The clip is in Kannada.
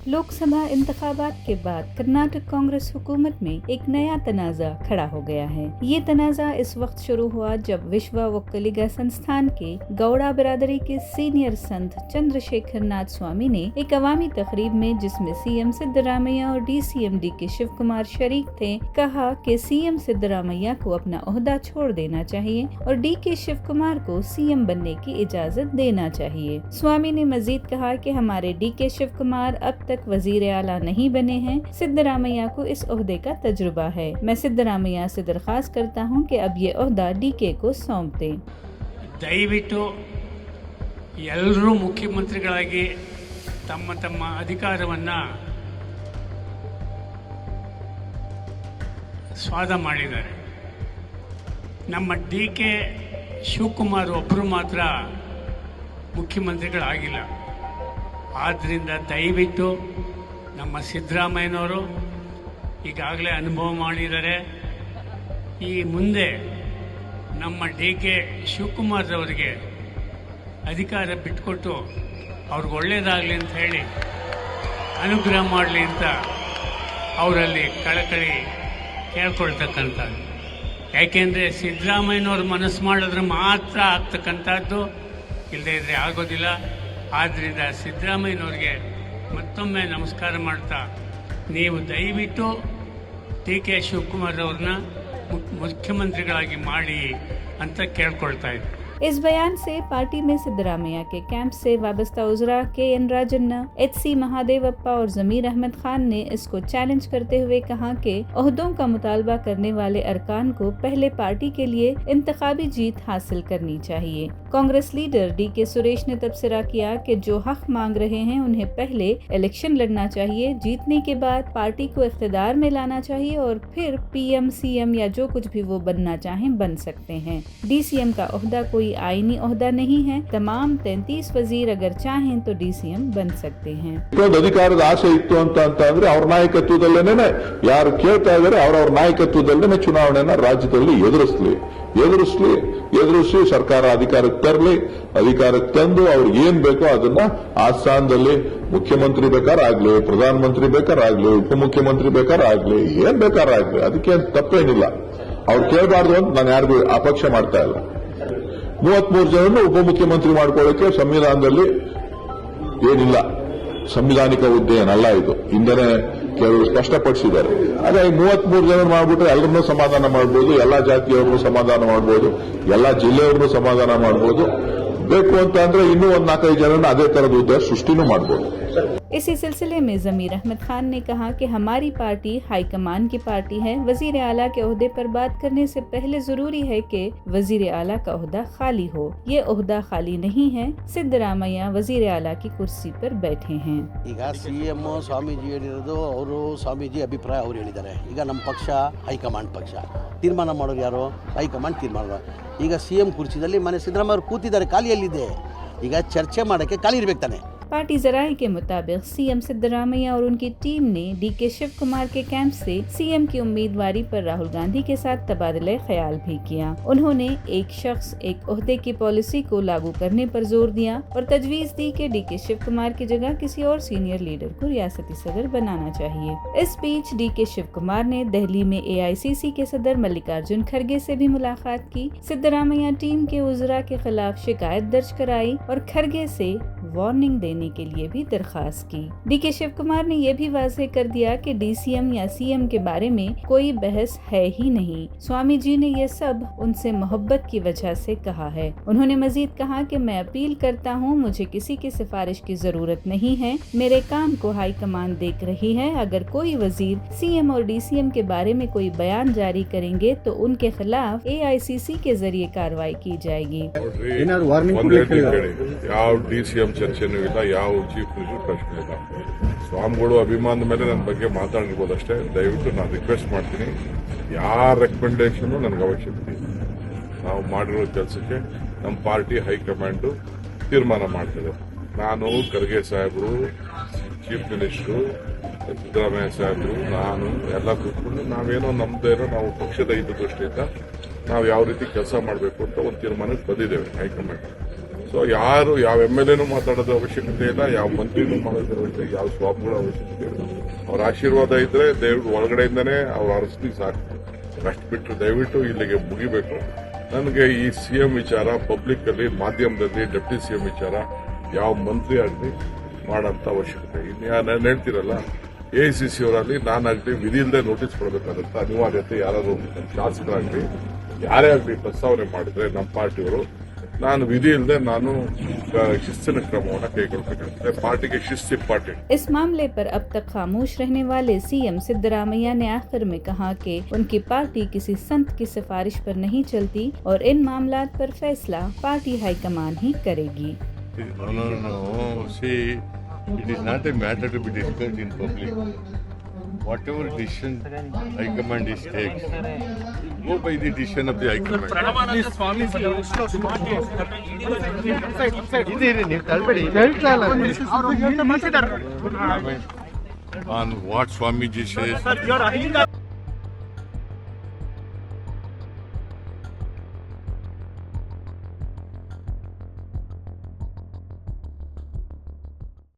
लोकसभा इंतखाबात के बाद कर्नाटक कांग्रेस हुकूमत में एक नया तनाज़ा खड़ा हो गया है। ये तनाज़ा इस वक्त शुरू हुआ जब विश्व वक्कलिगा संस्थान के गौड़ा बिरादरी के सीनियर संत चंद्रशेखर नाथ स्वामी ने एक अवामी तकरीब में, जिसमें सीएम सिद्धरामैया और डीसीएम डीके शिव कुमार शरीक थे, कहा कि सीएम सिद्धरामैया को अपना ओहदा छोड़ देना चाहिए और डीके शिव कुमार को सीएम बनने की इजाजत देना चाहिए। स्वामी ने मजीद कहा कि हमारे डीके शिव कुमार अब तक वजीर आला नहीं बने हैं। सिद्धरामैया को इस ओहदे का तजुर्बा है। मैं सिद्धरामैया से दरख्वास्त करता हूं कि अब ये ओहदा डीके को सौंप दें। ದಯವಿಟ್ಟು ಎಲ್ಲರೂ ಮುಖ್ಯಮಂತ್ರಿಗಳಾಗಿ ತಮ್ಮ ತಮ್ಮ ಅಧಿಕಾರವನ್ನ ಸ್ವಾದ ಮಾಡಿದ್ದಾರೆ. ನಮ್ಮ ಡಿಕೆ ಶಿವಕುಮಾರ್ ಒಬ್ಬರು ಮಾತ್ರ ಮುಖ್ಯಮಂತ್ರಿಗಳಾಗಿಲ್ಲ. ಆದ್ದರಿಂದ ದಯವಿಟ್ಟು ನಮ್ಮ ಸಿದ್ದರಾಮಯ್ಯನವರು ಈಗಾಗಲೇ ಅನುಭವ ಮಾಡಿದ್ದಾರೆ. ಈ ಮುಂದೆ ನಮ್ಮ ಡಿಕೆ ಶಿವಕುಮಾರ್ ಅವರಿಗೆ ಅಧಿಕಾರ ಬಿಟ್ಟುಕೊಟ್ಟು ಅವ್ರಿಗೆ ಒಳ್ಳೆಯದಾಗಲಿ ಅಂತ ಹೇಳಿ ಅನುಗ್ರಹ ಮಾಡಲಿ ಅಂತ ಅವರಲ್ಲಿ ಕಳಕಳಿ ಕೇಳ್ಕೊಳ್ತಕ್ಕಂಥದ್ದು. ಯಾಕೆಂದರೆ ಸಿದ್ದರಾಮಯ್ಯನವ್ರು ಮನಸ್ಸು ಮಾಡಿದ್ರೆ ಮಾತ್ರ ಆಗ್ತಕ್ಕಂಥದ್ದು, ಇಲ್ಲದೇ ಇದ್ರೆ ಆಗೋದಿಲ್ಲ. ಆದ್ದರಿಂದ ಸಿದ್ದರಾಮಯ್ಯನವ್ರಿಗೆ ಮತ್ತೊಮ್ಮೆ ನಮಸ್ಕಾರ ಮಾಡ್ತಾ, ನೀವು ದಯವಿಟ್ಟು ಡಿಕೆ ಶಿವಕುಮಾರ್ ಅವ್ರನ್ನ ಮುಖ್ಯಮಂತ್ರಿಗಳಾಗಿ ಮಾಡಿ ಅಂತ ಕೇಳ್ಕೊಳ್ತಾ ಇದ್ದೀನಿ. इस बयान से पार्टी में सिद्धरामैया के कैंप से वाबस्ता उजरा KN राजन्ना, HC महादेवप्पा और जमीर अहमद खान ने इसको चैलेंज करते हुए कहा कि ओहदों का मुतालबा करने वाले अरकान को पहले पार्टी के लिए इंतखाबी जीत हासिल करनी चाहिए। कांग्रेस लीडर DK सुरेश ने तबसरा किया कि जो हक मांग रहे हैं उन्हें पहले इलेक्शन लड़ना चाहिए, जीतने के बाद पार्टी को इख्तिदार में लाना चाहिए और फिर PM CM या जो कुछ भी वो बनना चाहें बन सकते हैं। DCM का ओहदा कोई आईनी ओहदा नहीं है। तमाम 33 वजीर अगर चाहें तो DCM बन सकते हैं। ಅಧಿಕಾರದ ಆಸೆ ಇತ್ತು ಅಂತಂದ್ರೆ ಅವ್ರ ನಾಯಕತ್ವದಲ್ಲೇನೆ ಯಾರು ಕೇಳ್ತಾ ಇದ್ದಾರೆ ಅವರವ್ರ ನಾಯಕತ್ವದಲ್ಲೇ ಚುನಾವಣೆನ ರಾಜ್ಯದಲ್ಲಿ ಎದುರಿಸಿ ಸರ್ಕಾರ ಅಧಿಕಾರಕ್ಕೆ ತರಲಿ. ಅಧಿಕಾರಕ್ಕೆ ತಂದು ಅವ್ರಿಗೆ ಏನ್ ಬೇಕೋ ಅದನ್ನ ಆ ಸ್ಥಾನದಲ್ಲಿ ಮುಖ್ಯಮಂತ್ರಿ ಬೇಕಾರಾಗ್ಲಿ, ಪ್ರಧಾನಮಂತ್ರಿ ಬೇಕಾರಾಗ್ಲಿ, ಉಪಮುಖ್ಯಮಂತ್ರಿ ಬೇಕಾರಾಗ್ಲಿ, ಏನ್ ಬೇಕಾರಾಗ್ಲಿ, ಅದಕ್ಕೆ ತಪ್ಪೇನಿಲ್ಲ. ಅವ್ರು ಕೇಳಬಾರ್ದು ಅಂತ ನಾನು ಯಾರಿಗೂ ಅಪೇಕ್ಷ ಮಾಡ್ತಾ ಇಲ್ಲ. 33 ಜನರನ್ನು ಉಪಮುಖ್ಯಮಂತ್ರಿ ಮಾಡ್ಕೊಳ್ಳೋಕೆ ಸಂವಿಧಾನದಲ್ಲಿ ಏನಿಲ್ಲ, ಸಂವಿಧಾನಿಕ ಹುದ್ದೆ ಏನಲ್ಲ ಇದು. ಹಿಂದೆನೆ ಕೆಲವರು ಸ್ಪಷ್ಟಪಡಿಸಿದ್ದಾರೆ. ಹಾಗಾಗಿ 33 ಜನ ಮಾಡ್ಬಿಟ್ರೆ ಎಲ್ಲರನ್ನೂ ಸಮಾಧಾನ ಮಾಡಬಹುದು, ಎಲ್ಲಾ ಜಾತಿಯವ್ರನ್ನೂ ಸಮಾಧಾನ ಮಾಡಬಹುದು, ಎಲ್ಲಾ ಜಿಲ್ಲೆಯವ್ರನ್ನೂ ಸಮಾಧಾನ ಮಾಡಬಹುದು. ಬೇಕು ಅಂತ ಅಂದ್ರೆ ಇನ್ನೂ 4-5 ಜನರನ್ನ ಅದೇ ತರದ ಹುದ್ದೆ ಸೃಷ್ಟಿನೂ ಮಾಡಬಹುದು. इसी सिलसिले में जमीर अहमद खान ने कहा कि हमारी पार्टी हाईकमान की पार्टी है। वजीर आला के ओहदे पर बात करने से पहले जरूरी है कि वजीर आला का ओहदा खाली हो। ये ओहदा खाली नहीं है। सिद्धरामैया वजीर आला की कुर्सी पर बैठे हैं। ಈಗ ಸಿಎಂ ಸ್ವಾಮೀಜಿ ಹೇಳಿರೋದು, ಅವರು ಸ್ವಾಮೀಜಿ ಅಭಿಪ್ರಾಯ ಅವ್ರು ಹೇಳಿದ್ದಾರೆ. ಈಗ ನಮ್ಮ ಪಕ್ಷ ಹೈಕಮಾಂಡ್ ಪಕ್ಷ, ತೀರ್ಮಾನ ಮಾಡೋರು ಯಾರು? ಹೈಕಮಾಂಡ್ ತೀರ್ಮಾನ. ಈಗ ಸಿಎಂ ಕುರ್ಚಿದಲ್ಲಿ ಮನೆ ಸಿದ್ದರಾಮಯ್ಯ ಕೂತಿದ್ದಾರೆ, ಖಾಲಿಯಲ್ಲಿದೆ. ಈಗ ಚರ್ಚೆ ಮಾಡೋಕ್ಕೆ ಖಾಲಿ ಇರ್ಬೇಕು ತಾನೆ. पार्टी जराये के मुताबिक सीएम सिद्धरामैया और उनकी टीम ने डीके शिव कुमार के कैंप से सीएम की उम्मीदवारी पर राहुल गांधी के साथ तबादले ख्याल भी किया। उन्होंने एक शख्स एक ओहदे की पॉलिसी को लागू करने पर जोर दिया और तजवीज दी कि डीके शिव कुमार की जगह किसी और सीनियर लीडर को रियासती सदर बनाना चाहिए। इस बीच डीके शिव कुमार ने दिल्ली में AICC के सदर मल्लिकार्जुन खड़गे से भी मुलाकात की। सिद्धरामैया टीम के उजरा के खिलाफ शिकायत दर्ज कराई और खड़गे से वार्निंग देने के लिए भी दरखास्त की। डीके शिव कुमार ने यह भी वाज़ेह कर दिया कि DCM या CM के बारे में कोई बहस है ही नहीं। स्वामी जी ने यह सब उनसे मोहब्बत की वजह से कहा है। उन्होंने मजीद कहा कि मैं अपील करता हूँ, मुझे किसी की सिफारिश की जरूरत नहीं है। मेरे काम को हाईकमान देख रही है। अगर कोई वजीर CM और DCM के बारे में कोई बयान जारी करेंगे तो उनके खिलाफ AICC के जरिए कार्रवाई की जाएगी। ಚರ್ಚೆನೂ ಇಲ್ಲ, ಯಾವ ಚೀಫ್ ಮಿನಿಸ್ಟರ್ ಪ್ರಶ್ನೆ ಇಲ್ಲ. ಸ್ವಾಮಿಗಳು ಅಭಿಮಾನದ ಮೇಲೆ ನನ್ನ ಬಗ್ಗೆ ಮಾತಾಡಿರ್ಬೋದು ಅಷ್ಟೇ. ದಯವಿಟ್ಟು ನಾನು ರಿಕ್ವೆಸ್ಟ್ ಮಾಡ್ತೀನಿ, ಯಾರ ರೆಕಮೆಂಡೇಶನ್ ನನಗೆ ಅವಶ್ಯಕತೆ ಇಲ್ಲ. ನಾವು ಮಾಡಿರೋ ಕೆಲಸಕ್ಕೆ ನಮ್ಮ ಪಾರ್ಟಿ ಹೈಕಮಾಂಡ್ ತೀರ್ಮಾನ ಮಾಡ್ತದೆ. ನಾನು ಖರ್ಗೆ ಸಾಹೇಬರು, ಚೀಫ್ ಮಿನಿಸ್ಟರು, ಸಿದ್ದರಾಮಯ್ಯ ಸಾಹೇಬರು, ನಾನು ಎಲ್ಲ ಕೂತ್ಕೊಂಡು ನಾವೇನೋ ನಮ್ದೇನೋ ನಾವು ಪಕ್ಷದ ಹಿತದೃಷ್ಟಿಯಿಂದ ನಾವು ಯಾವ ರೀತಿ ಕೆಲಸ ಮಾಡಬೇಕು ಅಂತ ಒಂದು ತೀರ್ಮಾನಕ್ಕೆ ಬಂದಿದ್ದೇವೆ ಹೈಕಮಾಂಡ್. ಸೊ ಯಾರು ಯಾವ MLAನೂ ಮಾತಾಡೋದು ಅವಶ್ಯಕತೆ ಇಲ್ಲ, ಯಾವ ಮಂತ್ರಿನೂ ಮಾಡೋದ್ರ ಅವಶ್ಯಕತೆ, ಯಾವ ಸ್ವಾಮಿಗಳ ಅವಶ್ಯಕತೆ ಇಲ್ಲ. ಅವ್ರ ಆಶೀರ್ವಾದ ಇದ್ರೆ ದಯವಿಟ್ಟು ಒಳಗಡೆಯಿಂದನೇ ಅವ್ರ ಅರಸ್ತಿ ಸಾಕು. ಅಷ್ಟು ಬಿಟ್ಟರೆ ದಯವಿಟ್ಟು ಇಲ್ಲಿಗೆ ಮುಗಿಬೇಕು. ನನಗೆ ಈ CM ವಿಚಾರ ಪಬ್ಲಿಕ್ ಅಲ್ಲಿ ಮಾಧ್ಯಮದಲ್ಲಿ ಡೆಪ್ಟಿ CM ವಿಚಾರ ಯಾವ ಮಂತ್ರಿ ಆಗಲಿ ಮಾಡೋಂಥ ಅವಶ್ಯಕತೆ ನಾನು ಹೇಳ್ತಿರಲ್ಲ. AICC ಅವರಲ್ಲಿ ನಾನಾಗಲಿ ವಿಧಿ ಇಲ್ಲದೆ ನೋಟಿಸ್ ಕೊಡಬೇಕಾದಂತ ಅನಿವಾರ್ಯತೆ ಯಾರಾದರೂ ಶಾಸಕರಾಗಲಿ ಯಾರೇ ಆಗಲಿ ಪ್ರಸ್ತಾವನೆ ಮಾಡಿದ್ರೆ ನಮ್ಮ ಪಾರ್ಟಿಯವರು ನಾನು ವಿಧಿ ಇಲ್ಲದೆ ನಾನು ಶಿಸ್ತಿನ ಕ್ರಮವನ್ನು ಕೈಗೊಳ್ಳಬೇಕಾಗುತ್ತೆ. ಪಾರ್ಟಿಗೆ ಶಿಸ್ತು ಇಂಪಾರ್ಟೆಂಟ್. इस मामले पर अब तक खामोश रहने वाले CM सिद्धरामैया ने आखिर में कहा कि उनकी पार्टी किसी संत की सिफारिश पर नहीं चलती और इन मामलात पर फैसला पार्टी हाईकमान ही करेगी. No. See, it is not a matter to be discussed in public. Whatever decision High Command is takes, go by the decision of the High Command. On what Swamiji says.